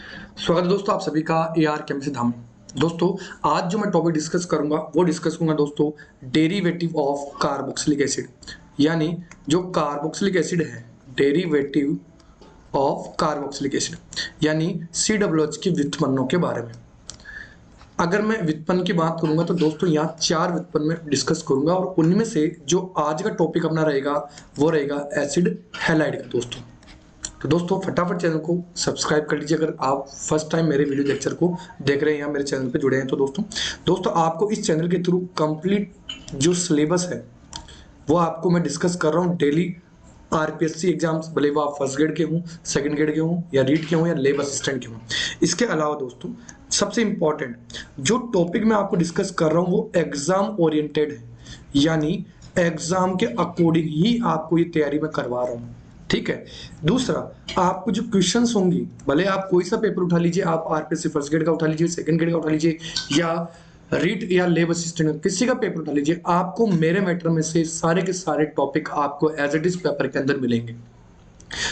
स्वागत है दोस्तों आप सभी का AR केमिस्ट्री धाम में। दोस्तों आज जो मैं टॉपिक डिस्कस करूंगा वो डिस्कस करूंगा दोस्तों डेरिवेटिव ऑफ कार्बोक्सिलिक एसिड, यानी जो कार्बोक्सिलिक एसिड है डेरिवेटिव ऑफ कार्बोक्सिलिक एसिड यानी COOH की व्युत्पन्नों के बारे में। अगर मैं व्युत्पन्न की बात करूंगा तो दोस्तों यहाँ 4 व्युत्पन्न में डिस्कस करूंगा और उनमें से जो आज का टॉपिक अपना रहेगा वो रहेगा एसिड हैलाइड का दोस्तों। तो दोस्तों फटाफट चैनल को सब्सक्राइब कर लीजिए अगर आप फर्स्ट टाइम मेरे वीडियो लेक्चर को देख रहे हैं या मेरे चैनल पे जुड़े हैं। तो दोस्तों आपको इस चैनल के थ्रू कंप्लीट जो सिलेबस है वो आपको मैं डिस्कस कर रहा हूँ डेली। आरपीएससी एग्जाम्स भले वो आप फर्स्ट ग्रेड के हों, सेकंड ग्रेड के हों या रीड के हों या लैब असिस्टेंट के हों। इसके अलावा दोस्तों सबसे इंपॉर्टेंट जो टॉपिक मैं आपको डिस्कस कर रहा हूँ वो एग्जाम ओरिएंटेड है, यानी एग्जाम के अकॉर्डिंग ही आपको ये तैयारी मैं करवा रहा हूँ। ठीक है। दूसरा, आपको जो क्वेश्चंस होंगी भले आप कोई सा पेपर उठा लीजिए, आप आरपीएससी फर्स्ट ग्रेड का उठा लीजिए, सेकंड ग्रेड का उठा लीजिए या रीड या लेब असिस्टेंट किसी का पेपर उठा लीजिए, आपको मेरे मैटर में से सारे के सारे टॉपिक आपको एज इट इज पेपर के अंदर मिलेंगे।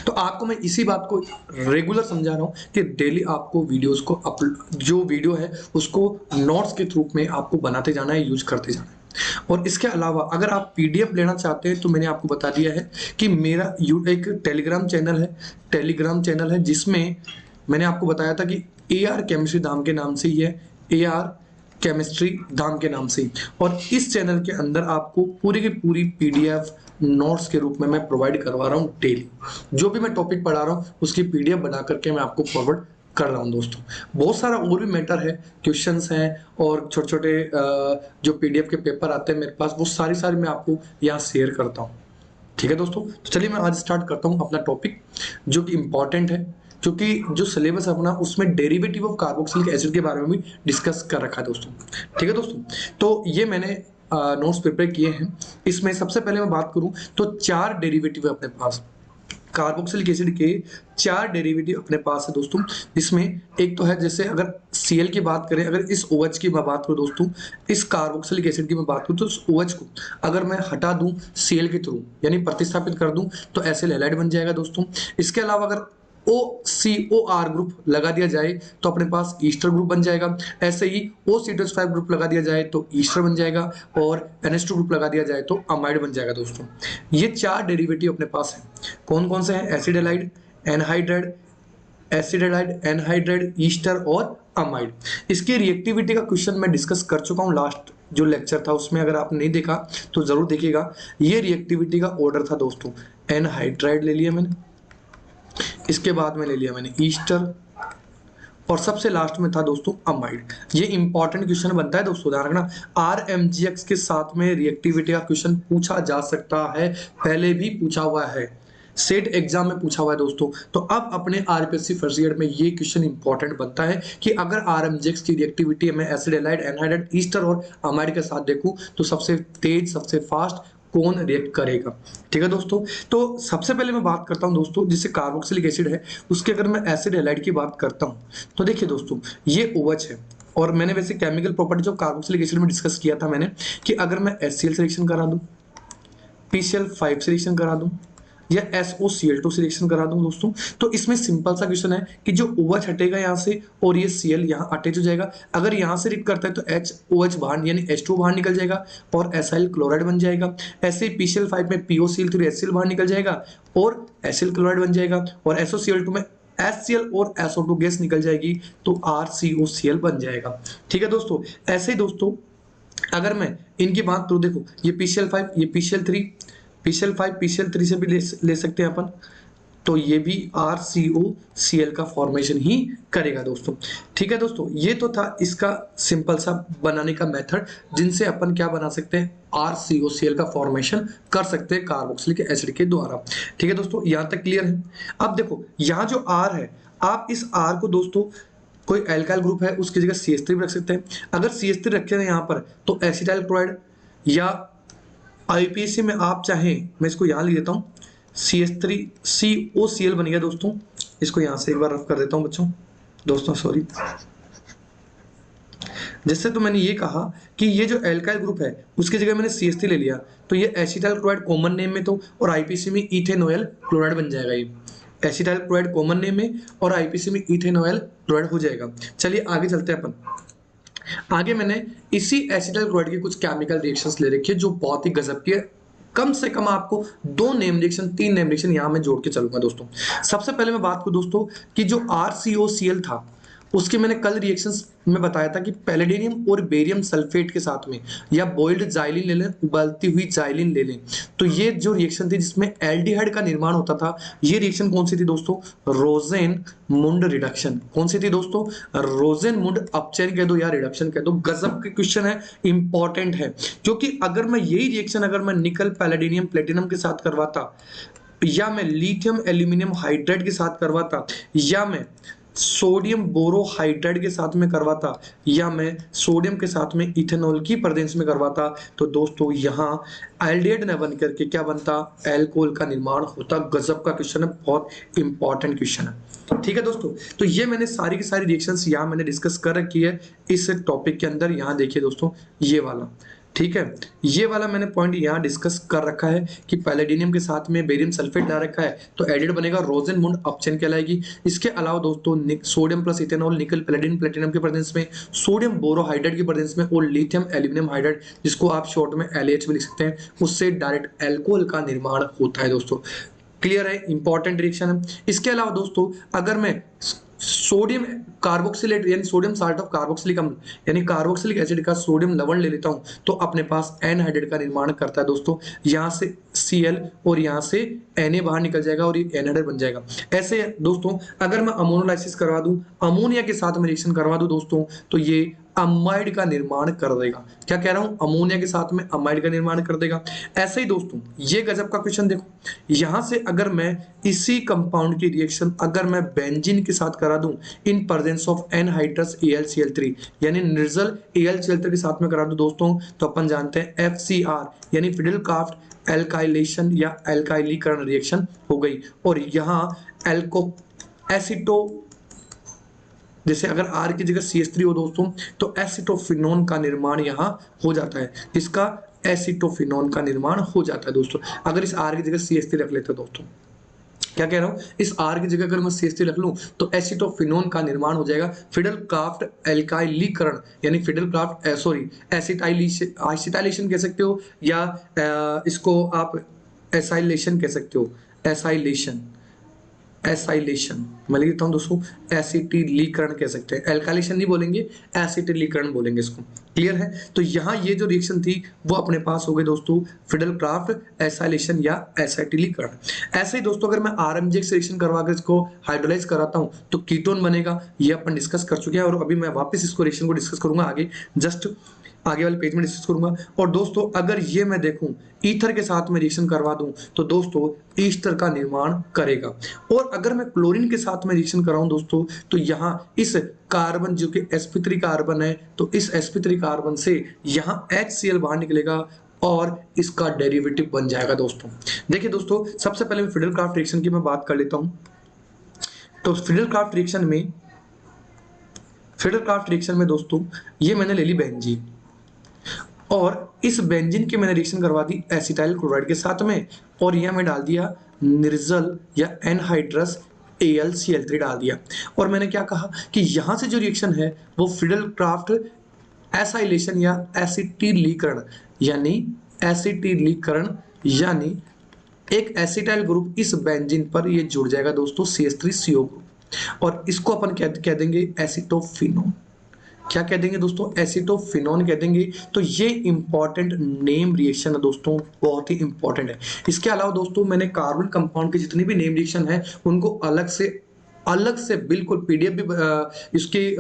तो आपको मैं इसी बात को रेगुलर समझा रहा हूं कि डेली आपको वीडियोस को जो वीडियो है उसको नोट्स के थ्रू में आपको बनाते जाना है, यूज करते जाना है। और इसके अलावा अगर आप पीडीएफ लेना चाहते हैं तो मैंने आपको बता दिया है कि मेरा एक टेलीग्राम चैनल है जिसमें मैंने आपको बताया था कि AR केमिस्ट्री धाम के नाम से ही है, AR केमिस्ट्री धाम के नाम से। और इस चैनल के अंदर आपको पूरी की पूरी पीडीएफ नोट्स के रूप में मैं प्रोवाइड करवा रहा हूँ डेली। जो भी मैं टॉपिक पढ़ा रहा हूँ उसकी पीडीएफ बना करके मैं आपको फॉरवर्ड कर रहा हूँ दोस्तों। बहुत सारा और भी मैटर है, क्वेश्चंस हैं और छोटे छोटे जो पीडीएफ के पेपर आते हैं मेरे पास, वो सारी मैं आपको यहाँ शेयर करता हूँ। ठीक है दोस्तों, तो चलिए मैं आज स्टार्ट करता हूँ अपना टॉपिक जो कि इंपॉर्टेंट है, क्योंकि जो सिलेबस अपना उसमें डेरिवेटिव ऑफ कार्बोक्सिलिक एसिड के बारे में भी डिस्कस कर रखा है दोस्तों। ठीक है दोस्तों, तो ये मैंने नोट्स प्रिपेयर किए हैं। इसमें सबसे पहले मैं बात करूं तो 4 डेरिवेटिव है अपने पास। कार्बोक्सिलिक एसिड के 4 डेरिवेटिव अपने पास है दोस्तों। इसमें एक तो है, जैसे अगर Cl की बात करें, अगर इस OH की मैं बात करूं दोस्तों, इस कार्बोक्सिलिक एसिड की मैं बात करूं तो इस OH को अगर मैं हटा दूं Cl के थ्रू यानी प्रतिस्थापित कर दूं तो एसिड हैलाइड बन जाएगा दोस्तों। इसके अलावा अगर OCOR ग्रुप लगा दिया जाए तो अपने पास ईस्टर ग्रुप बन जाएगा। ऐसे ही OC2H5 ग्रुप लगा दिया जाए तो ईस्टर बन जाएगा और NH2 ग्रुप लगा दिया जाए तो अमाइड बन जाएगा दोस्तों। ये 4 डेरिवेटिव अपने पास है। कौन कौन से हैं? Acid halide, anhydride, acid halide, anhydride, Easter और अमाइड। इसकी रिएक्टिविटी का क्वेश्चन मैं डिस्कस कर चुका हूँ लास्ट जो लेक्चर था उसमें, अगर आप नहीं देखा तो जरूर देखिएगा। ये रिएक्टिविटी का ऑर्डर था दोस्तों। एनहाइड्राइड ले लिया मैंने, इसके बाद में ले लिया मैंने ईस्टर और सबसे लास्ट में था दोस्तों अमाइड। ये इंपॉर्टेंट क्वेश्चन बनता है दोस्तों, ध्यान रखना। RMGX के साथ में रिएक्टिविटी का क्वेश्चन पूछा जा सकता है, पहले भी पूछा हुआ है, सेट एग्जाम में पूछा हुआ है दोस्तों। तो अब अपने आरपीएससी फर्स्ट ईयर में ये क्वेश्चन इंपॉर्टेंट बनता है कि अगर RMGX की रिएक्टिविटी में एसिड हैलाइड, एनहाइड्राइड, ईस्टर और अमाइड के साथ देखूं तो सबसे तेज सबसे फास्ट कौन रिएक्ट करेगा। ठीक है दोस्तों, तो सबसे पहले मैं बात करता हूं दोस्तों, जिससे कार्बोक्सिलिक एसिड है उसके अगर मैं एसिड हैलाइड की बात करता हूं तो देखिए दोस्तों ये OH है। और मैंने वैसे chemical properties of carboxylic acid में डिस्कस किया था मैंने कि अगर मैं HCl सिलेक्शन करा दूं, PCl5 सिलेक्शन करा दूं या SOCl2 सिलेक्शन करा दूं दोस्तों, तो इसमें सिंपल सा क्वेश्चन है कि जो OH हटेगा यहाँ से और ये Cl यहाँ अटैच हो जाएगा। अगर यहाँ से रिएक्ट करता है तो HOH बाहर यानी H2 बाहर निकल जाएगा और एसाइल क्लोराइड बन जाएगा। ऐसे ही PCl5 में POCl3 HCl बाहर निकल जाएगा और एसिल क्लोराइड बन जाएगा और SOCl2 में HCl और SO2 गैस निकल जाएगी तो RCOCl बन जाएगा। ठीक है दोस्तों, ऐसे ही दोस्तों अगर मैं इनकी बात करूं, देखो ये PCl5, ये PCl5 PCl3 से भी ले सकते हैं अपन, तो ये भी RCOCl का फॉर्मेशन ही करेगा दोस्तों। ठीक है दोस्तों, ये तो था इसका सिंपल सा बनाने का मेथड, जिनसे अपन क्या बना सकते हैं, RCOCl का फॉर्मेशन कर सकते हैं कार्बोक्सिलिक एसिड के द्वारा। ठीक है दोस्तों, यहाँ तक क्लियर है। अब देखो यहाँ जो R है, आप इस R को दोस्तों कोई एल्काइल ग्रुप है उसकी जगह CH3 रख सकते हैं। अगर CH3 रखे हैं यहाँ पर तो एसिटाइल क्लोराइड, या आईपीएससी में आप चाहें, मैं इसको यहाँ लिख देता हूँ, CH3 COCl बन गया दोस्तों। इसको यहाँ से एक बार रफ कर देता हूँ दोस्तों सॉरी। जैसे तो मैंने ये कहा कि ये जो एल्काइल ग्रुप है उसकी जगह मैंने CH3 ले लिया तो ये एसिटाइल क्लोराइड कॉमन नेम में तो और आईपीसी में इथेनॉयल क्लोराइड बन जाएगा। ये एसिटाइल क्लोराइड कॉमन नेम है और आईपीसी में इथेनॉल क्लोराइड हो जाएगा। चलिए आगे चलते हैं अपन। आगे मैंने इसी एसिटाइल क्लोराइड के कुछ केमिकल रिएक्शंस ले रखे जो बहुत ही गजब की है। कम से कम आपको 2 नेम रिएक्शन 3 नेम रिएक्शन यहां मैं जोड़ के चलूंगा दोस्तों। सबसे पहले मैं बात करूं दोस्तों कि जो RCOCl था उसके मैंने कल रिएक्शंस में बताया था कि पैलेडियम और बेरियम सल्फेट के साथ में या बॉइल्ड जाइलिन ले लें, उबलती हुई जाइलिन ले लें, तो ये जो रिएक्शन थी जिसमें एल्डिहाइड का निर्माण होता था, ये रिएक्शन कौन सी थी दोस्तों? रोजेनमुंड रिडक्शन। कौन सी थी दोस्तों? रोजेनमुंड अपचयन कह दो या रिडक्शन कह दो। गजब के क्वेश्चन है, इंपॉर्टेंट है, क्योंकि अगर मैं यही रिएक्शन अगर मैं निकल पैलेडियम प्लेटिनम के साथ करवाता, या मैं लिथियम एल्यूमिनियम हाइड्राइड के साथ करवाता, या मैं सोडियम बोरोहाइड्राइड के साथ में करवाता, या मैं सोडियम के साथ में इथेनॉल की प्रेजेंस में करवाता, तो दोस्तों यहाँ एल्डिहाइड न बन करके क्या बनता? एल्कोहल का निर्माण होता। गजब का क्वेश्चन है, बहुत इंपॉर्टेंट क्वेश्चन है। ठीक है दोस्तों, तो ये मैंने सारी की सारी रिएक्शंस यहाँ मैंने डिस्कस कर रखी है इस टॉपिक के अंदर। यहाँ देखिए दोस्तों ये वाला, ठीक है, ये वाला मैंने पॉइंट यहाँ डिस्कस कर रखा है कि पैलेडियम के साथ में बेरियम सल्फेट डाल रखा है तो एडिड बनेगा, रोजेनमुंड अपचयन कहलाएगी। इसके अलावा दोस्तों सोडियम प्लस इथेनॉल निकल पैलेडियम प्लेटिनम के प्रेजेंस में, सोडियम बोरोहाइड्राइड के प्रेजेंस में, और लिथियम एल्यूमिनियम हाइड्राइड जिसको आप शॉर्ट में LH भी लिख सकते हैं, उससे डायरेक्ट एल्कोहल का निर्माण होता है दोस्तों। क्लियर है, इंपॉर्टेंट रिएक्शन है। इसके अलावा दोस्तों अगर मैं सोडियम कार्बोक्सिलेट यानी सोडियम साल्ट ऑफ कार्बोक्सिलिक अम्ल यानी कार्बोक्सिलिक एसिड का सोडियम लवण ले लेता हूं तो अपने पास एनहाइड्रेट का निर्माण करता है दोस्तों। यहां से Cl और यहां से Na बाहर निकल जाएगा और ये एनहाइड्रेट बन जाएगा। ऐसे दोस्तों अगर मैं अमोनोलाइसिस करवा दूं, अमोनिया के साथ में रिएक्शन करवा दूं दोस्तों, तो ये अमाइड का निर्माण कर देगा। क्या कह रहा हूं? अमोनिया के साथ में अमाइड का निर्माण कर देगा। ऐसे ही दोस्तों ये गजब का क्वेश्चन देखो, यहां से अगर मैं इसी कंपाउंड की रिएक्शन अगर मैं बेंजीन के साथ करा दूं in presence of anhydrous AlCl3 यानी निर्जल AlCl3 के साथ में करा दूं दोस्तों, तो अपन जानते हैं FCR यानी फिडेलक्राफ्ट एल्काइलेशन या एल्काइलीकरण रिएक्शन हो गई। और यहां एल्को एसिटो, जैसे अगर R की जगह CH3 हो दोस्तों तो एसिटोफिनोन का निर्माण यहाँ हो जाता है। इसका एसिटोफिनोन का निर्माण हो जाता है दोस्तों अगर इस R की जगह CH3 रख लेते दोस्तों। क्या कह रहा हूं? इस R की जगह अगर मैं CH3 रख लूं तो एसिटोफिनोन का निर्माण हो जाएगा। फिडेलक्राफ्ट एल्काइलीकरण यानी फिडेलक्राफ्ट सॉरी एसिटाइलेशन कह सकते हो या इसको आप एसाइलेशन कह सकते हो। एसाइलेशन मैं लिखता हूं दोस्तों, एसिटिलीकरण कह सकते हैं, एल्काइलेशन नहीं बोलेंगे, एसिटिलीकरण बोलेंगे इसको। क्लियर है? तो यहाँ ये जो रिएक्शन थी वो अपने पास हो गई दोस्तों फिडेलक्राफ्ट एसाइलेशन या एसिटिलीकरण। ऐसे ही दोस्तों अगर मैं RMGX रिएक्शन करवा कर इसको हाइड्रोलाइज कराता हूं तो कीटोन बनेगा। ये अपन डिस्कस कर चुके हैं और अभी मैं वापस इसको रिएक्शन को डिस्कस करूंगा आगे, जस्ट आगे वाले पेज में डिस्कस करूंगा। और दोस्तों अगर ये मैं देखूं ईथर के साथ में रिएक्शन करवा दूं तो दोस्तों ईस्टर का निर्माण करेगा। और अगर मैं क्लोरीन के साथ में रिएक्शन कराऊं दोस्तों तो यहां इस कार्बन जो कि sp3 कार्बन है तो इस sp3 कार्बन से यहां HCl बाहर निकलेगा और इसका डेरिवेटिव बन जाएगा दोस्तों। देखिए दोस्तों सबसे पहले फिडेलक्राफ्ट रिएक्शन की मैं बात कर लेता हूं। तो फिडेलक्राफ्ट रिएक्शन में दोस्तों ये मैंने ले ली बेंजीन और इस बेंजीन की मैंने रिएक्शन करवा दी एसिटाइल क्लोराइड के साथ में और यह मैं डाल दिया निर्जल या एनहाइड्रस AlCl3 डाल दिया। और मैंने क्या कहा कि यहां से जो रिएक्शन है वो फिडेलक्राफ्ट एसाइलेशन या एसिटिलीकरण यानी एक एसिटाइल ग्रुप इस बेंजीन पर ये जुड़ जाएगा दोस्तों CH3CO ग्रुप और इसको अपन कह देंगे एसिटोफिनोन। क्या कह देंगे दोस्तों? एसिटोफिनोन कह देंगे। तो ये इंपॉर्टेंट नेम रिएक्शन है दोस्तों, बहुत ही इंपॉर्टेंट है। इसके अलावा दोस्तों मैंने कार्बन कंपाउंड के जितने भी नेम रिएक्शन है उनको अलग से बिल्कुल PDF भी इसकी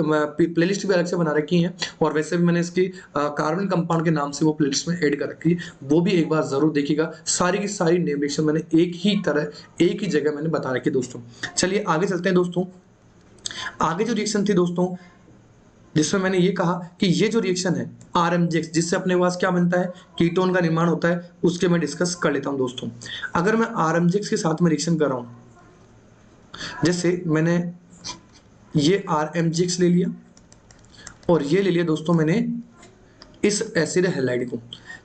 प्लेलिस्ट भी अलग से बना रखी है और वैसे भी मैंने इसकी कार्बन कंपाउंड के नाम से वो प्लेलिस्ट में ऐड कर रखी है, वो भी एक बार जरूर देखिएगा। सारी की सारी नेम रिएक्शन मैंने एक ही जगह मैंने बता रखी दोस्तों। चलिए आगे चलते हैं दोस्तों। आगे जो रिएक्शन थी दोस्तों जिसमें मैंने ये कहा कि ये जो रिएक्शन है RMGX जिससे अपने पास क्या बनता है कीटोन का निर्माण होता है, उसके मैं डिस्कस कर लेता हूं दोस्तों। अगर मैं RMGX के साथ में रिएक्शन कर रहा हूं, जैसे मैंने ये RMGX ले लिया और ये ले लिया दोस्तों मैंने इस एसिड हैलाइड को,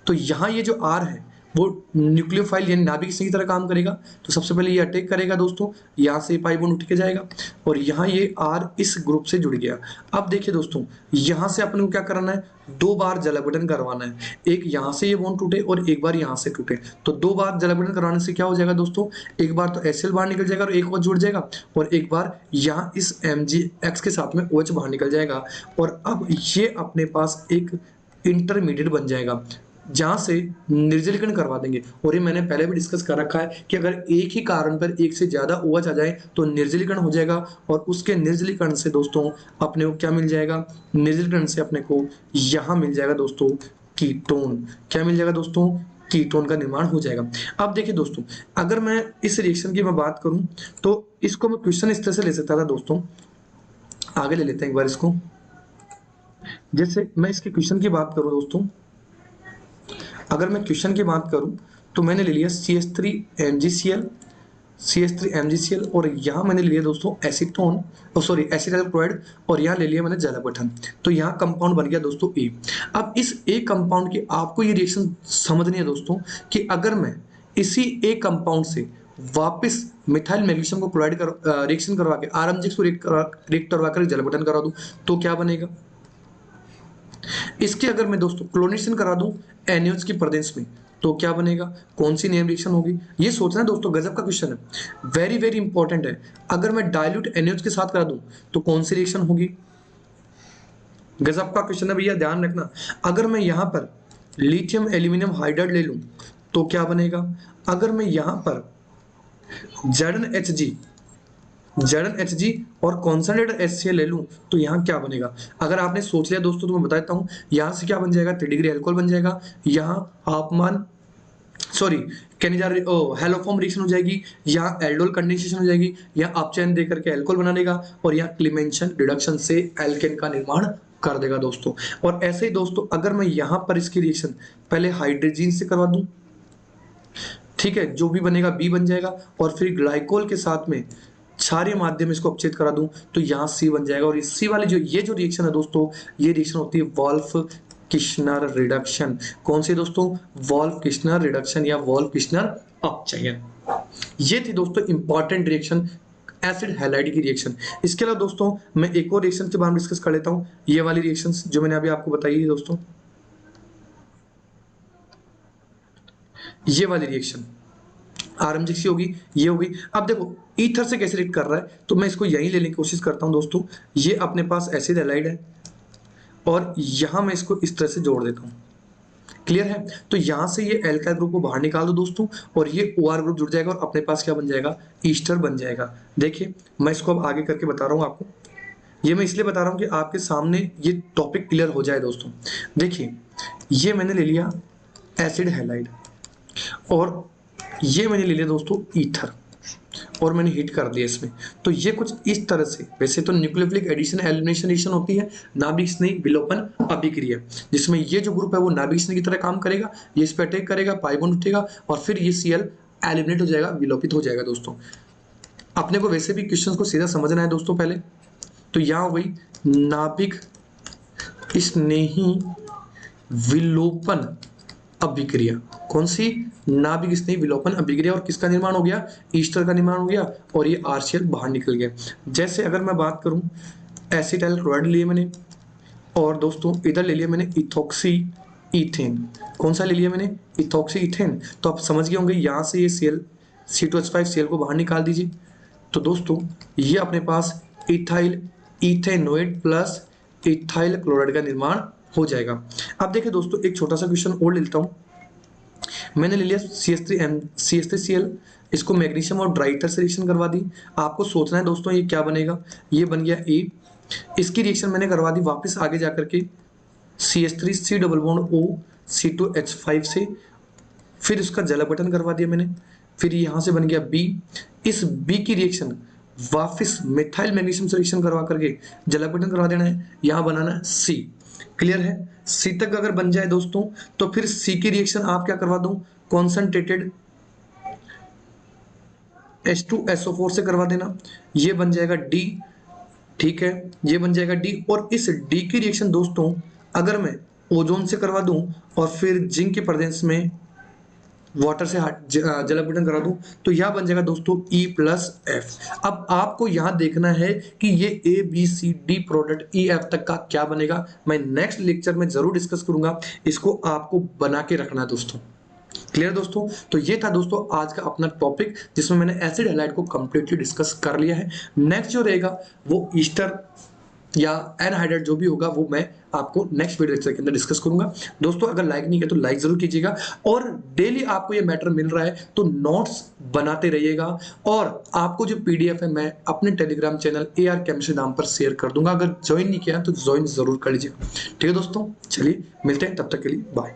तो यहां ये जो R है वो न्यूक्लियोफाइल यानी नाभिक स्नेही की तरह काम करेगा। तो सबसे पहले ये अटैक करेगा दोस्तों, यहाँ से पाई बॉन्ड उठ के जाएगा और यहाँ ये R इस ग्रुप से जुड़ गया। अब देखिए दोस्तों, यहाँ से अपने को क्या कराना है, 2 बार जल अपघटन करवाना है। एक यहाँ से ये बॉन्ड टूटे और एक बार यहाँ से टूटे। तो 2 बार जल अपघटन करवाने से क्या हो जाएगा दोस्तों, एक बार तो HCl बाहर निकल जाएगा और एक बार जुड़ जाएगा, और एक बार यहाँ इस MgX के साथ में OH बाहर निकल जाएगा। और अब ये अपने पास एक इंटरमीडिएट बन जाएगा जहां से निर्जलीकरण करवा देंगे। और ये मैंने पहले भी डिस्कस कर रखा है कि अगर एक ही कारण पर एक से ज्यादा OH आ जाए तो निर्जलीकरण हो जाएगा, और उसके निर्जलीकरण से दोस्तों अपने को क्या मिल जाएगा, निर्जलीकरण से अपने को यहां मिल जाएगा दोस्तों कीटोन। क्या मिल जाएगा दोस्तों, कीटोन का निर्माण हो जाएगा। अब देखिए दोस्तों, अगर मैं इस रिएक्शन की मैं बात करूं तो इसको मैं क्वेश्चन इस तरह से ले सकता था दोस्तों, आगे ले लेते हैं एक बार इसको। जैसे मैं इसके क्वेश्चन की बात करूं दोस्तों, अगर मैं क्वेश्चन की बात करूं तो मैंने ले लिया CH3MgCl और यहाँ मैंने लिया दोस्तों एसीटोन, एसिटाइल क्लोराइड, और यहाँ ले लिया मैंने जल अपघटन। तो यहाँ कंपाउंड बन गया दोस्तों A। अब इस A कंपाउंड की आपको ये रिएक्शन समझनी है दोस्तों कि अगर मैं इसी A कंपाउंड से वापस मिथाइल मैग्नीशियम को क्लोराइड रिएक्शन करवा के RMgX को रिएक्ट करवा कर जल अपघटन करा दूं तो क्या बनेगा। इसके अगर मैं दोस्तों क्लोरीनेशन करा दूं NaOH की प्रेजेंस में तो क्या बनेगा, कौन सी नेम रिएक्शन होगी, ये सोचना दोस्तों, गजब का क्वेश्चन है, वेरी वेरी इंपॉर्टेंट है। अगर मैं डाइल्यूट NaOH के साथ करा दूं तो कौन सी रिएक्शन होगी, गजब का क्वेश्चन है भैया, ध्यान रखना। अगर मैं यहां पर लिथियम एल्यूमिनियम हाइड्राइड ले लूं तो क्या बनेगा, अगर मैं यहां पर ZnHg और कॉन्सनट्रेटेड HCl ले लूं तो यहाँ क्या बनेगा। अगर आपने सोच लिया दोस्तों तो मैं बताता हूँ, यहाँ से क्या बन जाएगा, 3 डिग्री एल्कोहल बन जाएगा, यहाँ आपमान हेलोफॉर्म रिएक्शन हो जाएगी, यहाँ एल्डोल कंडेंसेशन हो जाएगी, यहाँ अपचयन दे करके एल्कोहल बना देगा, और यहाँ क्लीमेंशन रिडक्शन से एल्केन का निर्माण कर देगा दोस्तों। और ऐसे ही दोस्तों अगर मैं यहाँ पर इसकी रिएक्शन पहले हाइड्रोजन से करवा दूं, ठीक है, जो भी बनेगा B बन जाएगा, और फिर ग्लाइकोल के साथ में क्षारीय माध्यम इसको अपचेत करा दूं तो यहाँ C बन जाएगा। और इस C वाली जो रिएक्शन है दोस्तों, ये रिएक्शन होती है वॉल्फ किश्नर रिडक्शन। कौन सी दोस्तों, वॉल्फ किश्नर रिडक्शन या वॉल्फ किश्नर अपचयन। ये थी दोस्तों इंपॉर्टेंट रिएक्शन, एसिड हैलाइड की रिएक्शन। इसके अलावा दोस्तों मैं एक और रिएक्शन के बारे में डिस्कस कर लेता हूँ, ये वाली रिएक्शन जो मैंने अभी आपको बताई है दोस्तों, ये वाली रिएक्शन RMgX होगी, ये होगी। अब देखो ईथर से कैसे रिएक्ट कर रहा है, तो मैं इसको यहीं लेने की कोशिश करता हूं दोस्तों। ये अपने पास एसिड हैलाइड है और यहां मैं इसको इस तरह से जोड़ देता हूं, क्लियर है। तो यहां से ये एल्काइल ग्रुप को बाहर निकाल दो दोस्तों, और ये OR ग्रुप जुड़ जाएगा और अपने पास क्या बन जाएगा, ईस्टर बन जाएगा। देखिए मैं इसको अब आगे करके बता रहा हूं आपको, ये मैं इसलिए बता रहा हूं कि आपके सामने ये टॉपिक क्लियर हो जाए दोस्तों। देखिए ये मैंने ले लिया एसिड हैलाइड और ये मैंने ले लिया दोस्तों ईथर, और मैंने हीट कर दिया इसमें। तो ये कुछ इस तरह से, वैसे तो न्यूक्लियोफिलिक एडिशन एलिमिनेशन रिएक्शन होती है नाभिक स्नेही विलोपन अभिक्रिया, जिसमें ये जो ग्रुप है वो नाभिक स्नेही की तरह काम करेगा, ये इस पर अटैक करेगा, पाई बॉन्ड उठेगा और फिर ये Cl एलिमिनेट हो जाएगा, विलोपित हो जाएगा दोस्तों। अपने को वैसे भी क्वेश्चन को सीधा समझना है दोस्तों पहले, तो यहाँ हो गई नाभिक स्नेही विलोपन अभिक्रिया। कौन सी, नाभिक स्नेही विलोपन अभिक्रिया, और किसका निर्माण हो गया, ईस्टर का निर्माण हो गया, और ये RCl बाहर निकल गया। जैसे अगर मैं बात करूं एसिटाइल क्लोराइड लिए मैंने, और दोस्तों इधर ले लिया मैंने इथॉक्सी इथेन। कौन सा ले लिया मैंने, इथॉक्सी इथेन। तो आप समझ गए होंगे, यहाँ से ये C2H5Cl को बाहर निकाल दीजिए। तो दोस्तों ये अपने पास ethyl ethanoate plus ethyl chloride का निर्माण हो जाएगा। अब देखिए दोस्तों एक छोटा सा क्वेश्चन और ले लेता हूं, मैंने ले लिया CH3Cl, इसको मैग्नीशियम और ड्राइटर से रिएक्शन करवा दी। आपको सोचना है दोस्तों ये क्या बनेगा, ये बन गया A। इसकी रिएक्शन मैंने करवा दी वापस आगे जाकर के CH3C double bond O C2H5 से, फिर उसका जल अपघटन करवा दिया मैंने, फिर यहाँ से बन गया B। इस B की रिएक्शन वापस मिथाइल मैग्नीशियम से रिएक्शन करवा करके जल अपघटन करवा देना है, यहाँ बनाना है C। क्लियर है, C तक अगर बन जाए दोस्तों तो फिर C की रिएक्शन आप क्या करवा दूं, कॉन्सनट्रेटेड H2SO4 से करवा देना, ये बन जाएगा D। ठीक है, ये बन जाएगा D, और इस D की रिएक्शन दोस्तों अगर मैं ओजोन से करवा दूं और फिर जिंक के प्रेजेंस में वाटर से जल अपघटन करा दूं तो यह बन जाएगा दोस्तों E प्लस एफ। अब आपको यहां देखना है कि ये ABCD प्रोडक्ट EF तक का क्या बनेगा, मैं नेक्स्ट लेक्चर में जरूर डिस्कस करूंगा, इसको आपको बना के रखना है दोस्तों। क्लियर दोस्तों? तो ये था दोस्तों आज का अपना टॉपिक जिसमें मैंने एसिड हैलाइड को कंप्लीटली डिस्कस कर लिया है। नेक्स्ट जो रहेगा वो ईस्टर या एनहाइड्राइड जो भी होगा वो मैं आपको नेक्स्ट वीडियो लेक्चर के अंदर डिस्कस करूंगा। दोस्तों अगर लाइक नहीं किया तो लाइक जरूर कीजिएगा, और डेली आपको ये मैटर मिल रहा है तो नोट्स बनाते रहिएगा, और आपको जो पीडीएफ है मैं अपने टेलीग्राम चैनल AR केमिस्ट्री नाम पर शेयर कर दूंगा। अगर ज्वाइन नहीं किया तो ज्वाइन जरूर कर लीजिएगा। ठीक है दोस्तों, चलिए मिलते हैं, तब तक के लिए बाय।